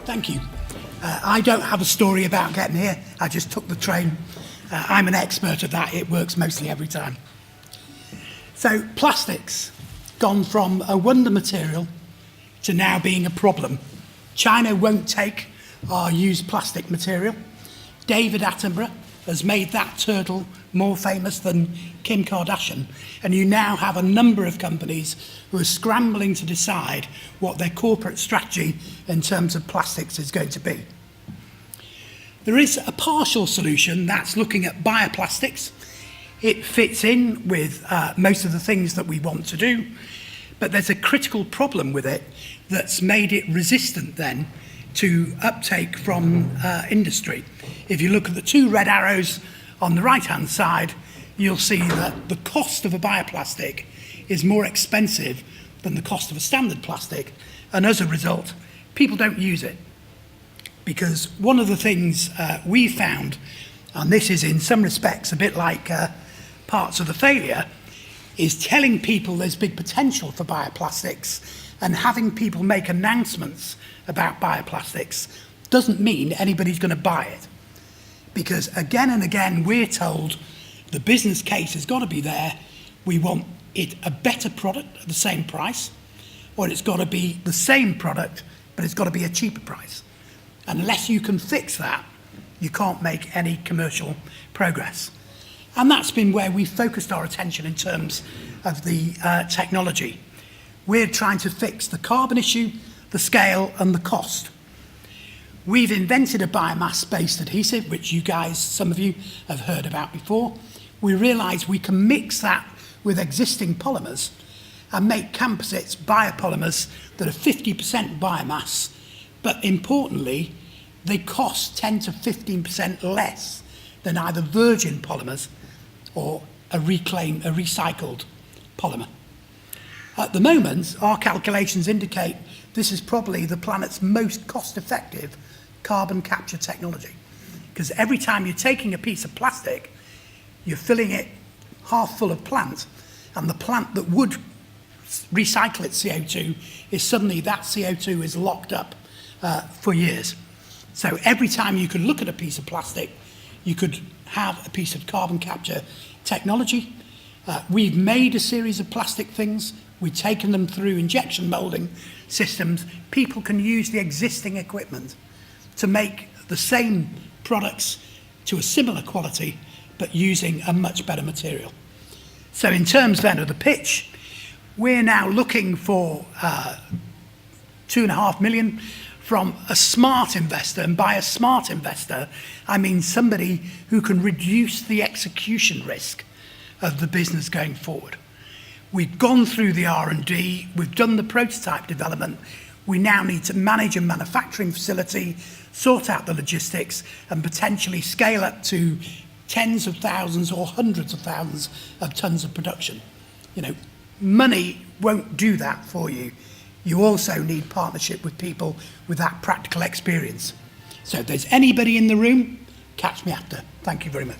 Thank you. I don't have a story about getting here. I just took the train. I'm an expert at that. It works mostly every time. So plastics, gone from a wonder material to now being a problem. China won't take our used plastic material. David Attenborough has made that turtle more famous than Kim Kardashian. And you now have a number of companies who are scrambling to decide what their corporate strategy in terms of plastics is going to be. There is a partial solution that's looking at bioplastics. It fits in with most of the things that we want to do, but there's a critical problem with it that's made it resistant then to uptake from industry. If you look at the two red arrows on the right-hand side, you'll see that the cost of a bioplastic is more expensive than the cost of a standard plastic, and as a result, people don't use it. Because one of the things we found, and this is in some respects a bit like parts of the failure, is telling people there's big potential for bioplastics and having people make announcements about bioplastics doesn't mean anybody's going to buy it. Because again and again we're told the business case has got to be there, we want it a better product at the same price, or it's got to be the same product but it's got to be a cheaper price. Unless you can fix that, you can't make any commercial progress. And that's been where we focused our attention in terms of the technology. We're trying to fix the carbon issue, the scale, and the cost. We've invented a biomass-based adhesive, which you guys, some of you, have heard about before. We realised we can mix that with existing polymers and make composites biopolymers that are 50% biomass, but importantly, they cost 10 to 15% less than either virgin polymers or a recycled polymer. At the moment, our calculations indicate this is probably the planet's most cost-effective carbon capture technology. Because every time you're taking a piece of plastic, you're filling it half full of plant, and the plant that would recycle its CO2 is suddenly that CO2 is locked up for years. So every time you could look at a piece of plastic, you could have a piece of carbon capture technology. We've made a series of plastic things. We've taken them through injection molding systems. People can use the existing equipment to make the same products to a similar quality, but using a much better material. So in terms then of the pitch, we're now looking for 2.5 million from a smart investor, and by a smart investor, I mean somebody who can reduce the execution risk of the business going forward. We've gone through the R&D, we've done the prototype development, we now need to manage a manufacturing facility, sort out the logistics, and potentially scale up to tens of thousands or hundreds of thousands of tons of production. You know, money won't do that for you. You also need partnership with people with that practical experience. So if there's anybody in the room, catch me after. Thank you very much.